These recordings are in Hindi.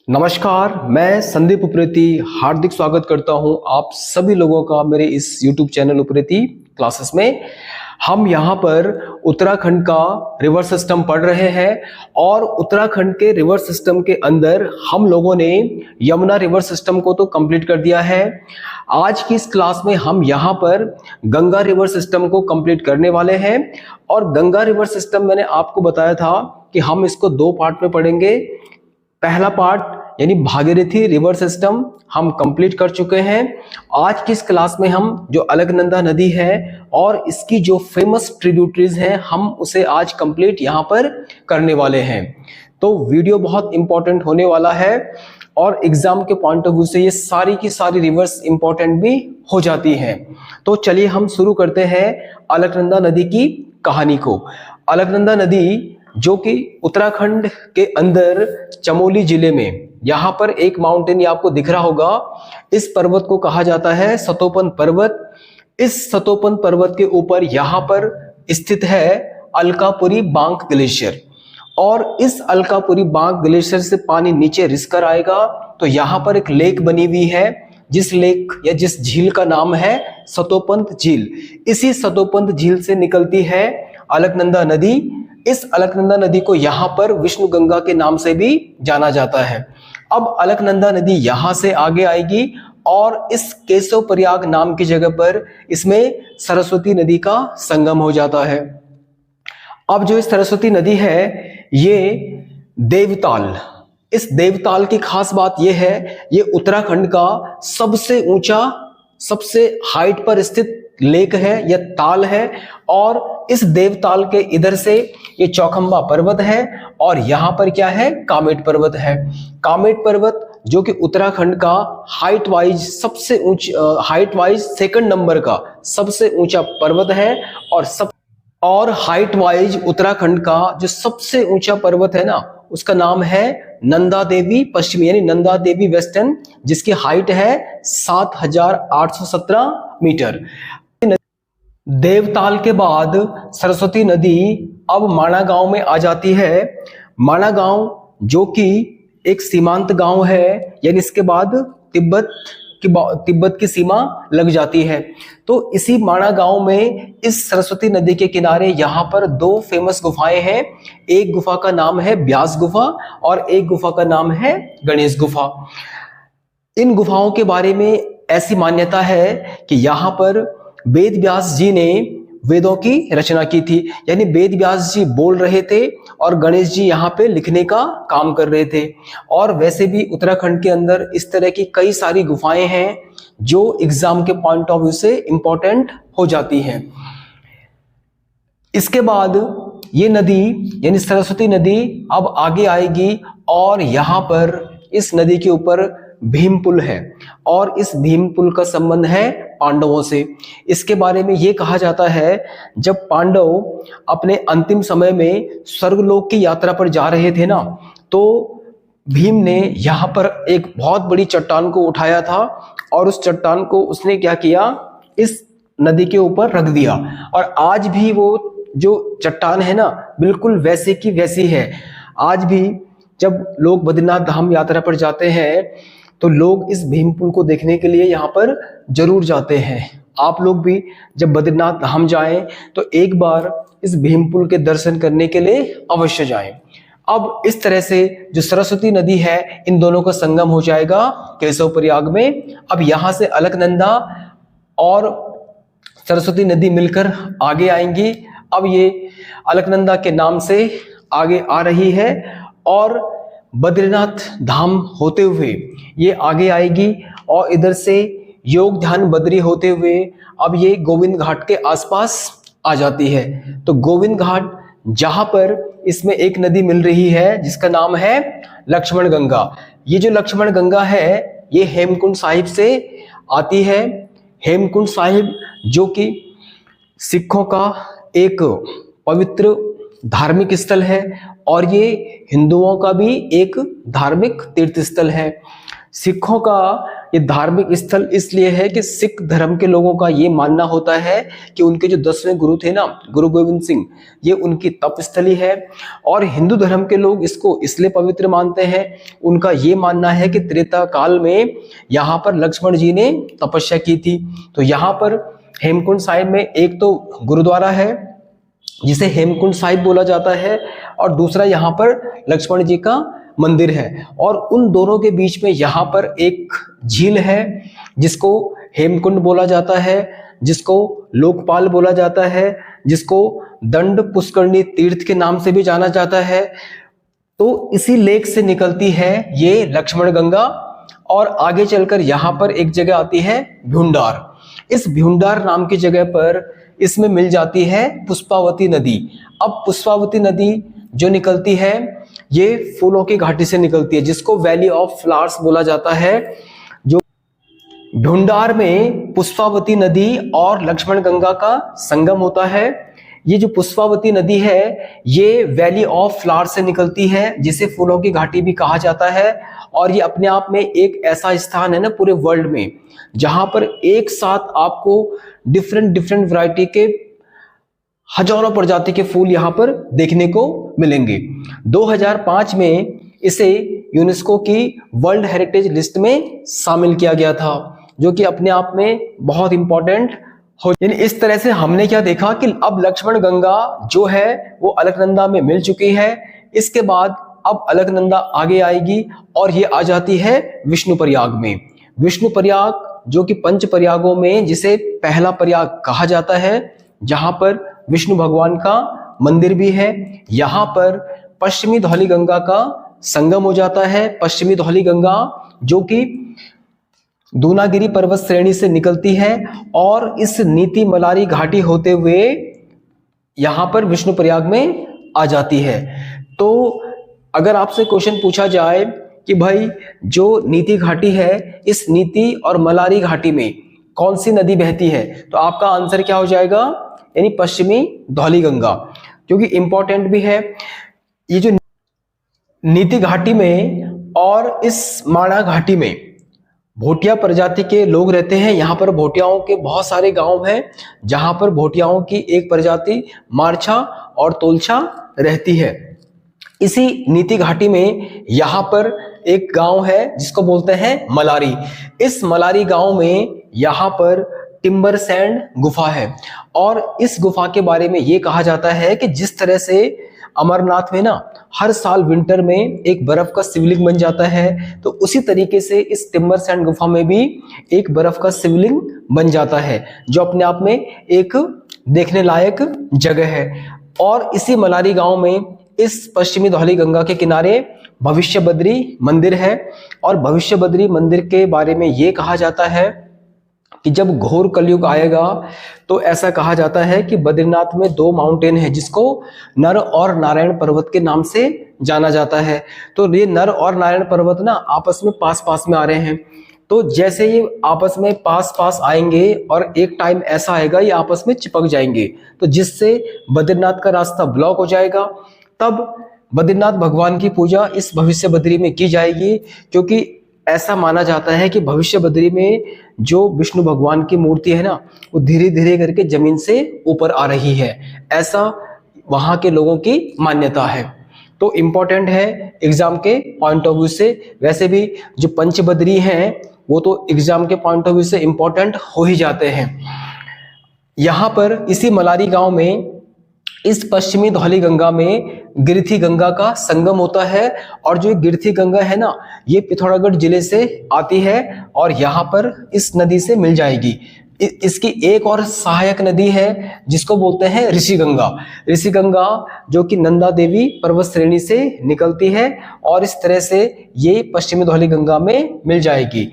नमस्कार, मैं संदीप उप्रेती हार्दिक स्वागत करता हूं आप सभी लोगों का मेरे इस YouTube चैनल उप्रेती क्लासेस में। हम यहां पर उत्तराखंड का रिवर सिस्टम पढ़ रहे हैं और उत्तराखंड के रिवर सिस्टम के अंदर हम लोगों ने यमुना रिवर सिस्टम को तो कंप्लीट कर दिया है। आज की इस क्लास में हम यहां पर गंगा रिवर सिस्टम को कंप्लीट करने वाले हैं और गंगा रिवर सिस्टम मैंने आपको बताया था कि हम इसको दो पार्ट में पढ़ेंगे। पहला पार्ट यानी भागीरथी रिवर सिस्टम हम कंप्लीट कर चुके हैं। आज की इस क्लास में हम जो अलकनंदा नदी है और इसकी जो फेमस ट्रिब्यूटरीज हैं हम उसे आज कंप्लीट यहां पर करने वाले हैं। तो वीडियो बहुत इंपॉर्टेंट होने वाला है और एग्जाम के पॉइंट ऑफ व्यू से ये सारी की सारी रिवर्स इंपॉर्टेंट भी हो जाती हैं। तो चलिए हम शुरू करते हैं अलकनंदा नदी की कहानी को। अलकनंदा नदी जो कि उत्तराखंड के अंदर चमोली जिले में यहाँ पर एक माउंटेन ये आपको दिख रहा होगा, इस पर्वत को कहा जाता है सतोपन पर्वत। इस सतोपन पर्वत के ऊपर यहाँ पर स्थित है अलकापुरी बांक ग्लेशियर और इस अलकापुरी बांक ग्लेशियर से पानी नीचे रिसकर आएगा तो यहाँ पर एक लेक बनी हुई है जिस लेक या जिस झील का नाम है सतोपंत झील। इसी सतोपंत झील से निकलती है अलकनंदा नदी। इस अलकनंदा नदी को यहाँ पर विष्णु गंगा के नाम से भी जाना जाता है। अब अलकनंदा नदी यहाँ से आगे आएगी और इस केशव प्रयाग नाम की जगह पर इसमें सरस्वती नदी का संगम हो जाता है। अब जो इस सरस्वती नदी है ये देवताल, इस देवताल की खास बात यह है ये उत्तराखंड का सबसे ऊंचा सबसे हाइट पर स्थित लेक है या ताल है और इस देवताल के इधर से ये चौखंबा पर्वत है और यहाँ पर क्या है कामेट पर्वत है। कामेट पर्वत जो कि उत्तराखंड का हाइट वाइज सबसे ऊंचा हाइट वाइज सेकंड नंबर का सबसे ऊंचा पर्वत है और हाइट वाइज उत्तराखंड का जो सबसे ऊंचा पर्वत है ना उसका नाम है नंदा देवी पश्चिमी यानी नंदा देवी वेस्टर्न, जिसकी हाइट है 7,817 मीटर। देवताल के बाद सरस्वती नदी अब माणा गांव में आ जाती है। माणा गांव जो कि एक सीमांत गांव है यानी इसके बाद तिब्बत की सीमा लग जाती है। तो इसी माणा गांव में इस सरस्वती नदी के किनारे यहाँ पर दो फेमस गुफाएं हैं। एक गुफा का नाम है व्यास गुफा और एक गुफा का नाम है गणेश गुफा। इन गुफाओं के बारे में ऐसी मान्यता है कि यहाँ पर वेद व्यास जी ने वेदों की रचना की थी, यानी वेद व्यास जी बोल रहे थे और गणेश जी यहाँ पे लिखने का काम कर रहे थे। और वैसे भी उत्तराखंड के अंदर इस तरह की कई सारी गुफाएं हैं जो एग्जाम के पॉइंट ऑफ व्यू से इंपॉर्टेंट हो जाती हैं। इसके बाद ये नदी यानी सरस्वती नदी अब आगे आएगी और यहाँ पर इस नदी के ऊपर भीम पुल है और इस भीम पुल का संबंध है पांडवों से। इसके बारे में यह कहा जाता है जब पांडव अपने अंतिम समय में स्वर्गलोक की यात्रा पर जा रहे थे ना तो भीम ने यहाँ पर एक बहुत बड़ी चट्टान को उठाया था और उस चट्टान को उसने क्या किया इस नदी के ऊपर रख दिया और आज भी वो जो चट्टान है ना बिल्कुल वैसे की वैसी है। आज भी जब लोग बद्रीनाथ धाम यात्रा पर जाते हैं तो लोग इस भीम पुल को देखने के लिए यहाँ पर जरूर जाते हैं। आप लोग भी जब बद्रीनाथ धाम जाएं तो एक बार इस भीम पुल के दर्शन करने के लिए अवश्य जाएं। अब इस तरह से जो सरस्वती नदी है इन दोनों का संगम हो जाएगा केशव प्रयाग में। अब यहाँ से अलकनंदा और सरस्वती नदी मिलकर आगे आएंगी। अब ये अलकनंदा के नाम से आगे आ रही है और बद्रीनाथ धाम होते हुए ये आगे आएगी और इधर से योग ध्यान बद्री होते हुए अब ये गोविंद घाट के आसपास आ जाती है। तो गोविंद घाट जहां पर इसमें एक नदी मिल रही है जिसका नाम है लक्ष्मण गंगा। ये जो लक्ष्मण गंगा है ये हेमकुंड साहिब से आती है। हेमकुंड साहिब जो कि सिखों का एक पवित्र धार्मिक स्थल है और ये हिंदुओं का भी एक धार्मिक तीर्थ स्थल है। सिखों का ये धार्मिक स्थल इसलिए है कि सिख धर्म के लोगों का ये मानना होता है कि उनके जो 10वें गुरु थे ना, गुरु गोविंद सिंह, ये उनकी तप स्थली है। और हिंदू धर्म के लोग इसको इसलिए पवित्र मानते हैं, उनका ये मानना है कि त्रेता काल में यहाँ पर लक्ष्मण जी ने तपस्या की थी। तो यहाँ पर हेमकुंड साहिब में एक तो गुरुद्वारा है जिसे हेमकुंड साहिब बोला जाता है, और दूसरा यहाँ पर लक्ष्मण जी का मंदिर है। और उन दोनों के बीच में यहाँ पर एक झील है जिसको हेमकुंड बोला जाता है, जिसको लोकपाल बोला जाता है, जिसको दंड पुष्करणी तीर्थ के नाम से भी जाना जाता है। तो इसी लेक से निकलती है ये लक्ष्मण गंगा, और आगे चलकर यहाँ पर एक जगह आती है भ्यूंडार। इस भ्यूंडार नाम की जगह पर इसमें मिल जाती है पुष्पावती नदी। अब पुष्पावती नदी जो निकलती है ये फूलों की घाटी से निकलती है, जिसको वैली ऑफ फ्लावर्स बोला जाता है। जो भ्यूंडार में पुष्पावती नदी और लक्ष्मण गंगा का संगम होता है। ये जो पुष्पावती नदी है ये वैली ऑफ फ्लावर से निकलती है, जिसे फूलों की घाटी भी कहा जाता है। और ये अपने आप में एक ऐसा स्थान है ना पूरे वर्ल्ड में जहां पर एक साथ आपको डिफरेंट वैरायटी के हजारों प्रजाति के फूल यहां पर देखने को मिलेंगे। 2005 में इसे यूनेस्को की वर्ल्ड हेरिटेज लिस्ट में शामिल किया गया था, जो कि अपने आप में बहुत इंपॉर्टेंट हो। यानी इस तरह से हमने क्या देखा कि अब लक्ष्मण गंगा जो है वो अलकनंदा में मिल चुकी है। इसके बाद अब अलकनंदा आगे आएगी और ये आ जाती है विष्णु प्रयाग में। विष्णु प्रयाग जो कि पंच प्रयागों में जिसे पहला प्रयाग कहा जाता है, जहां पर विष्णु भगवान का मंदिर भी है। यहाँ पर पश्चिमी धौली गंगा का संगम हो जाता है। पश्चिमी धौली गंगा जो कि दूनागिरी पर्वत श्रेणी से निकलती है और इस नीति मलारी घाटी होते हुए यहाँ पर विष्णु प्रयाग में आ जाती है। तो अगर आपसे क्वेश्चन पूछा जाए कि भाई जो नीति घाटी है, इस नीति और मलारी घाटी में कौन सी नदी बहती है, तो आपका आंसर क्या हो जाएगा, यानी पश्चिमी धौली गंगा, क्योंकि इंपॉर्टेंट भी है। ये जो नीति घाटी में और इस माणा घाटी में भोटिया प्रजाति के लोग रहते हैं। यहाँ पर भोटियाओं के बहुत सारे गांव हैं, जहां पर भोटियाओं की एक प्रजाति मारछा और तोलछा रहती है। इसी नीति घाटी में यहाँ पर एक गांव है जिसको बोलते हैं मलारी। इस मलारी गांव में यहाँ पर टिम्बर सैंड गुफा है, और इस गुफा के बारे में ये कहा जाता है कि जिस तरह से अमरनाथ में ना हर साल विंटर में एक बर्फ का शिवलिंग बन जाता है, तो उसी तरीके से इस टिम्बर सैंड गुफा में भी एक बर्फ का शिवलिंग बन जाता है, जो अपने आप में एक देखने लायक जगह है। और इसी मलारी गांव में इस पश्चिमी धौली गंगा के किनारे भविष्य बद्री मंदिर है। और भविष्य बद्री मंदिर के बारे में ये कहा जाता है कि जब घोर कलयुग आएगा तो ऐसा कहा जाता है कि बद्रीनाथ में 2 माउंटेन है जिसको नर और नारायण पर्वत के नाम से जाना जाता है। तो ये नर और नारायण पर्वत ना आपस में पास में आ रहे हैं। तो जैसे ये आपस में पास आएंगे और एक टाइम ऐसा आएगा ये आपस में चिपक जाएंगे, तो जिससे बद्रीनाथ का रास्ता ब्लॉक हो जाएगा। तब बद्रीनाथ भगवान की पूजा इस भविष्य बद्री में की जाएगी, क्योंकि ऐसा माना जाता है कि भविष्य बद्री में जो विष्णु भगवान की मूर्ति है ना, वो धीरे धीरे करके जमीन से ऊपर आ रही है, ऐसा वहां के लोगों की मान्यता है। तो इम्पोर्टेंट है एग्जाम के पॉइंट ऑफ व्यू से। वैसे भी जो पंचबद्री हैं वो तो एग्जाम के पॉइंट ऑफ व्यू से इम्पोर्टेंट हो ही जाते हैं। यहाँ पर इसी मलारी गांव में इस पश्चिमी धौली गंगा में गिरथी गंगा का संगम होता है। और जो गिरथी गंगा है ना, ये पिथौरागढ़ जिले से आती है और यहाँ पर इस नदी से मिल जाएगी। इसकी एक और सहायक नदी है जिसको बोलते हैं ऋषि गंगा। ऋषि गंगा जो कि नंदा देवी पर्वत श्रेणी से निकलती है और इस तरह से ये पश्चिमी धौली गंगा में मिल जाएगी।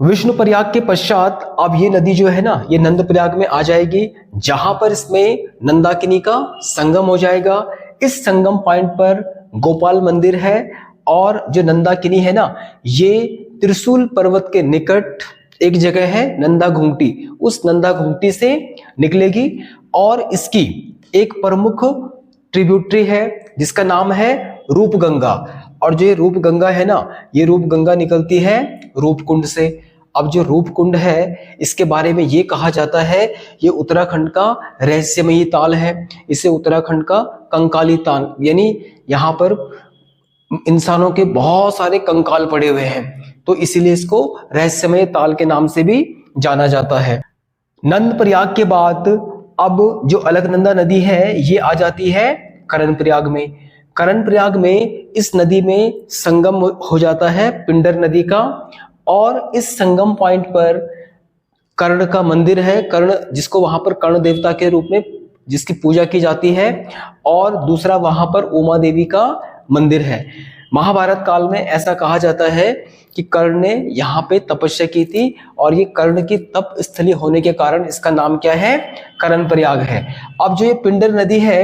विष्णु प्रयाग के पश्चात अब ये नदी जो है ना, ये नंद प्रयाग में आ जाएगी, जहां पर इसमें नंदाकिनी का संगम हो जाएगा। इस संगम पॉइंट पर गोपाल मंदिर है और जो नंदाकिनी है ना, ये त्रिशूल पर्वत के निकट एक जगह है नंदा घुंगटी। उस नंदा घुंगटी से निकलेगी और इसकी एक प्रमुख ट्रिब्यूटरी है जिसका नाम है रूप गंगा। और जो ये रूप गंगा है ना, ये रूप गंगा निकलती है रूपकुंड से। अब जो रूपकुंड है इसके बारे में ये कहा जाता है ये उत्तराखंड का रहस्यमयी ताल है, इसे उत्तराखंड का कंकाली ताल, यानी यहाँ पर इंसानों के बहुत सारे कंकाल पड़े हुए हैं, तो इसीलिए इसको रहस्यमय ताल के नाम से भी जाना जाता है। नंद प्रयाग के बाद अब जो अलकनंदा नदी है ये आ जाती है करण प्रयाग में। करण प्रयाग में इस नदी में संगम हो जाता है पिंडर नदी का, और इस संगम पॉइंट पर कर्ण का मंदिर है, कर्ण जिसको वहां पर कर्ण देवता के रूप में जिसकी पूजा की जाती है, और दूसरा वहां पर उमा देवी का मंदिर है। महाभारत काल में ऐसा कहा जाता है कि कर्ण ने यहाँ पे तपस्या की थी, और ये कर्ण की तप स्थली होने के कारण इसका नाम क्या है, करण प्रयाग है। अब जो ये पिंडर नदी है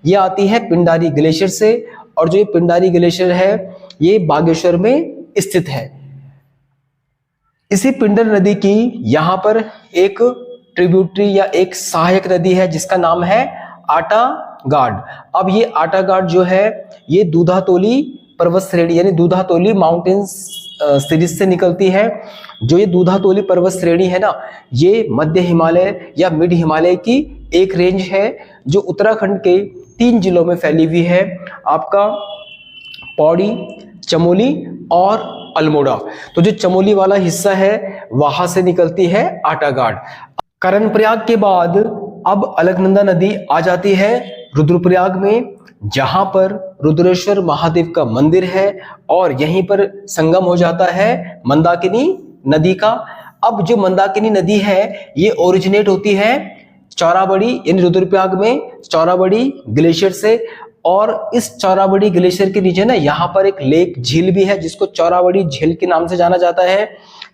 ये आती है पिंडारी ग्लेशियर से, और जो ये पिंडारी ग्लेशियर है ये बागेश्वर में स्थित है। इसी पिंडर नदी की यहाँ पर एक ट्रिब्यूटरी या एक सहायक नदी है जिसका नाम है आटा गाड। अब ये आटा गाड जो है ये दूधातोली पर्वत श्रेणी यानी दूधातोली माउंटेन्स सीरीज से निकलती है। जो ये दूधातोली पर्वत श्रेणी है ना, ये मध्य हिमालय या मिड हिमालय की एक रेंज है जो उत्तराखंड के 3 जिलों में फैली हुई है, आपका पौड़ी, चमोली और अल्मोड़ा। तो जो चमोली वाला हिस्सा है वहां से निकलती है आटा गाड। करण प्रयाग के बाद अब अलकनंदा नदी आ जाती है रुद्रप्रयाग में, जहां पर रुद्रेश्वर महादेव का मंदिर है, और यहीं पर संगम हो जाता है मंदाकिनी नदी का। अब जो मंदाकिनी नदी है ये ओरिजिनेट होती है चौराबड़ी यानी रुद्रप्रयाग में चौराबड़ी ग्लेशियर से, और इस चौराबड़ी ग्लेशियर के नीचे ना यहाँ पर एक लेक झील भी है जिसको चौराबड़ी झील के नाम से जाना जाता है,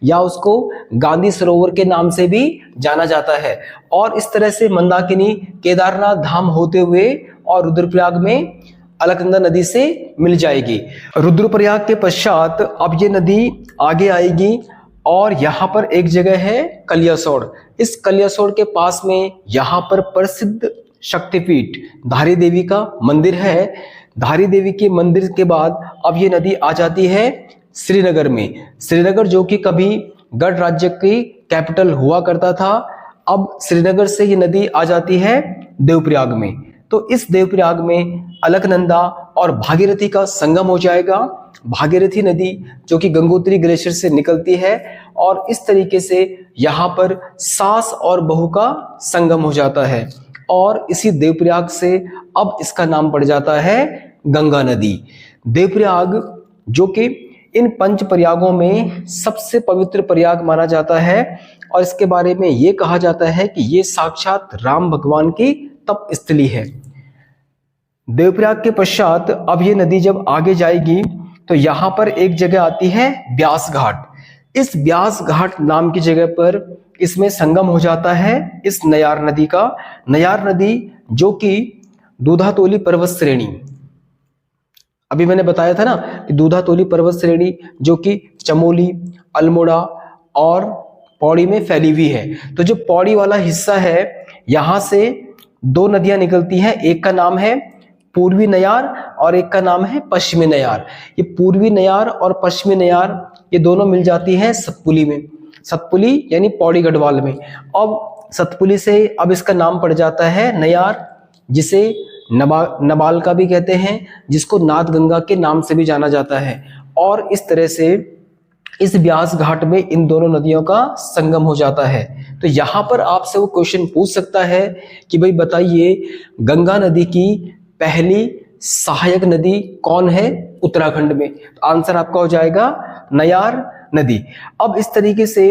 या उसको गांधी सरोवर के नाम से भी जाना जाता है। और इस तरह से मंदाकिनी केदारनाथ धाम होते हुए और रुद्रप्रयाग में अलकनंदा नदी से मिल जाएगी। रुद्रप्रयाग के पश्चात अब ये नदी आगे आएगी, और यहाँ पर एक जगह है कलियासोड़। इस कलियासोड़ के पास में यहाँ पर प्रसिद्ध शक्तिपीठ धारी देवी का मंदिर है। धारी देवी के मंदिर के बाद अब ये नदी आ जाती है श्रीनगर में। श्रीनगर जो कि कभी गढ़ राज्य की कैपिटल हुआ करता था, अब श्रीनगर से ये नदी आ जाती है देवप्रयाग में। तो इस देवप्रयाग में अलकनंदा और भागीरथी का संगम हो जाएगा। भागीरथी नदी जो कि गंगोत्री ग्लेशियर से निकलती है, और इस तरीके से यहाँ पर सास और बहू का संगम हो जाता है, और इसी देवप्रयाग से अब इसका नाम पड़ जाता है गंगा नदी। देवप्रयाग जो कि इन 5 प्रयागों में सबसे पवित्र प्रयाग माना जाता है, और इसके बारे में ये कहा जाता है कि ये साक्षात राम भगवान की तप स्थली है। देवप्रयाग के पश्चात अब ये नदी जब आगे जाएगी तो यहाँ पर एक जगह आती है ब्यास घाट। इस ब्यास घाट नाम की जगह पर इसमें संगम हो जाता है इस नयार नदी का। नयार नदी जो कि दूधातोली पर्वत श्रेणी, अभी मैंने बताया था ना कि दूधातोली पर्वत श्रेणी जो कि चमोली, अल्मोड़ा और पौड़ी में फैली हुई है। तो जो पौड़ी वाला हिस्सा है यहाँ से 2 नदियां निकलती हैं, एक का नाम है पूर्वी नयार और एक का नाम है पश्चिमी नयार। ये पूर्वी नयार और पश्चिमी नयार ये दोनों मिल जाती हैं सतपुली में, सतपुली यानी पौड़ी गढ़वाल में। अब सतपुली से अब इसका नाम पड़ जाता है नयार, जिसे नबाल का भी कहते हैं, जिसको नाद गंगा के नाम से भी जाना जाता है। और इस तरह से इस ब्यास घाट में इन दोनों नदियों का संगम हो जाता है। तो यहाँ पर आपसे वो क्वेश्चन पूछ सकता है कि भाई बताइए गंगा नदी की पहली सहायक नदी कौन है उत्तराखंड में? तो आंसर आपका हो जाएगा नयार नदी। अब इस तरीके से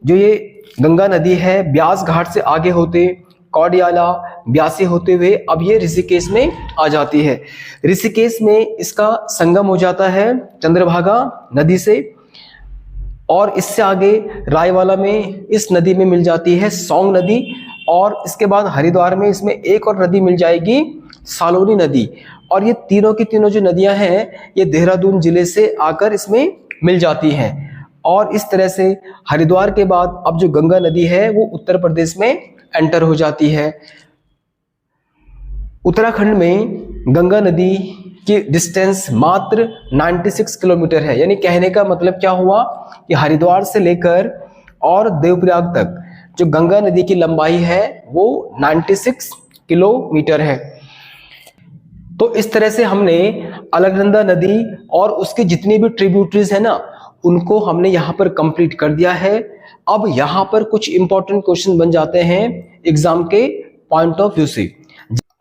जो ये गंगा नदी है ब्यास घाट से आगे होते कौडियाला, ब्यासी होते हुए अब ये ऋषिकेश में आ जाती है। ऋषिकेश में इसका संगम हो जाता है चंद्रभागा नदी से, और इससे आगे रायवाला में इस नदी में मिल जाती है सौंग नदी, और इसके बाद हरिद्वार में इसमें एक और नदी मिल जाएगी सालोनी नदी। और ये तीनों की तीनों जो नदियां हैं ये देहरादून जिले से आकर इसमें मिल जाती हैं। और इस तरह से हरिद्वार के बाद अब जो गंगा नदी है वो उत्तर प्रदेश में एंटर हो जाती है। उत्तराखंड में गंगा नदी कि डिस्टेंस मात्र 96 किलोमीटर है। यानी कहने का मतलब क्या हुआ कि हरिद्वार से लेकर और देवप्रयाग तक जो गंगा नदी की लंबाई है वो 96 किलोमीटर है। तो इस तरह से हमने अलकनंदा नदी और उसकी जितनी भी ट्रिब्यूटरीज है ना, उनको हमने यहाँ पर कंप्लीट कर दिया है। अब यहाँ पर कुछ इंपॉर्टेंट क्वेश्चन बन जाते हैं एग्जाम के पॉइंट ऑफ व्यू से।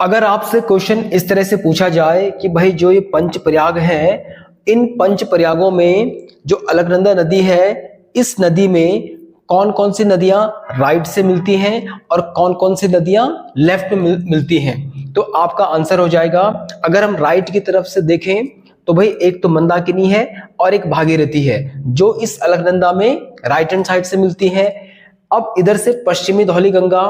अगर आपसे क्वेश्चन इस तरह से पूछा जाए कि भाई जो ये पंच प्रयाग है, इन पंच प्रयागों में जो अलकनंदा नदी है, इस नदी में कौन कौन सी नदियां राइट से मिलती हैं और कौन कौन सी नदियां लेफ्ट में मिलती हैं, तो आपका आंसर हो जाएगा। अगर हम राइट की तरफ से देखें तो भाई एक तो मंदाकिनी है और एक भागीरथी है, जो इस अलकनंदा में राइट हैंड साइड से मिलती है। अब इधर से पश्चिमी धौलीगंगा,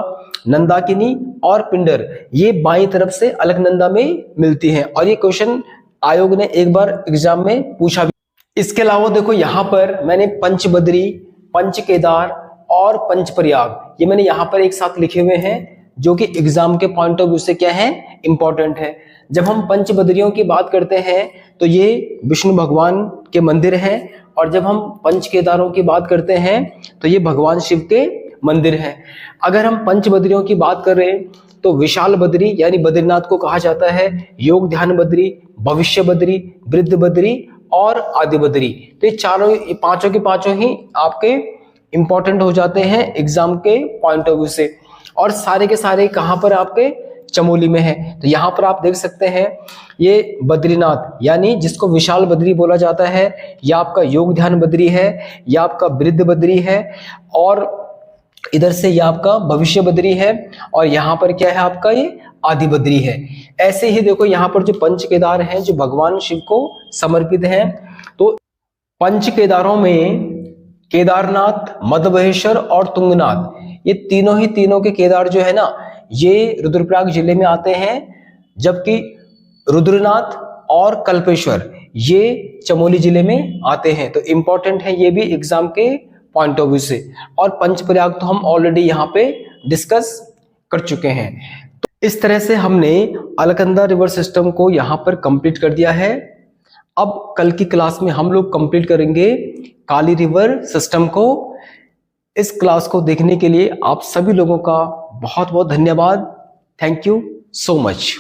नंदाकिनी और पिंडर, ये बाईं तरफ से अलकनंदा में मिलती हैं। और ये क्वेश्चन आयोग ने एक बार एग्जाम में पूछा भी। इसके अलावा देखो यहाँ पर मैंने पंचबद्री, पंच केदार और पंच प्रयाग ये मैंने यहाँ पर एक साथ लिखे हुए हैं, जो कि एग्जाम के पॉइंट ऑफ व्यू से क्या है, इंपॉर्टेंट है। जब हम पंचबद्रियों की बात करते हैं तो ये विष्णु भगवान के मंदिर हैं, और जब हम पंच केदारों की बात करते हैं तो ये भगवान शिव के मंदिर हैं। अगर हम पंचबद्रियों की बात करें तो विशाल बद्री यानी बद्रीनाथ को कहा जाता है, योग ध्यान बद्री, भविष्य बद्री, वृद्ध बद्री और आदि बद्री। तो ये चारों, पांचों के पांचों ही आपके इंपॉर्टेंट हो जाते हैं एग्जाम के पॉइंट ऑफ व्यू से। और सारे के सारे कहां पर, आपके चमोली में है। तो यहाँ पर आप देख सकते हैं ये बद्रीनाथ यानी जिसको विशाल बद्री बोला जाता है, या आपका योग ध्यान बद्री है, या आपका वृद्ध बद्री है, और इधर से ये आपका भविष्य बद्री है, और यहाँ पर क्या है आपका ये आदि बद्री है। ऐसे ही देखो यहाँ पर जो पंच केदार हैं जो भगवान शिव को समर्पित हैं, तो पंच केदारों में केदारनाथ, मधमहेश्वर और तुंगनाथ, ये तीनों के केदार जो है ना, ये रुद्रप्रयाग जिले में आते हैं, जबकि रुद्रनाथ और कल्पेश्वर ये चमोली जिले में आते हैं। तो इंपॉर्टेंट है ये भी एग्जाम के पॉइंट ऑफ व्यू से। और पंचप्रयाग तो हम ऑलरेडी यहाँ पे डिस्कस कर चुके हैं। तो इस तरह से हमने अलकनंदा रिवर सिस्टम को यहाँ पर कंप्लीट कर दिया है। अब कल की क्लास में हम लोग कंप्लीट करेंगे काली रिवर सिस्टम को। इस क्लास को देखने के लिए आप सभी लोगों का बहुत बहुत धन्यवाद। Thank you so much.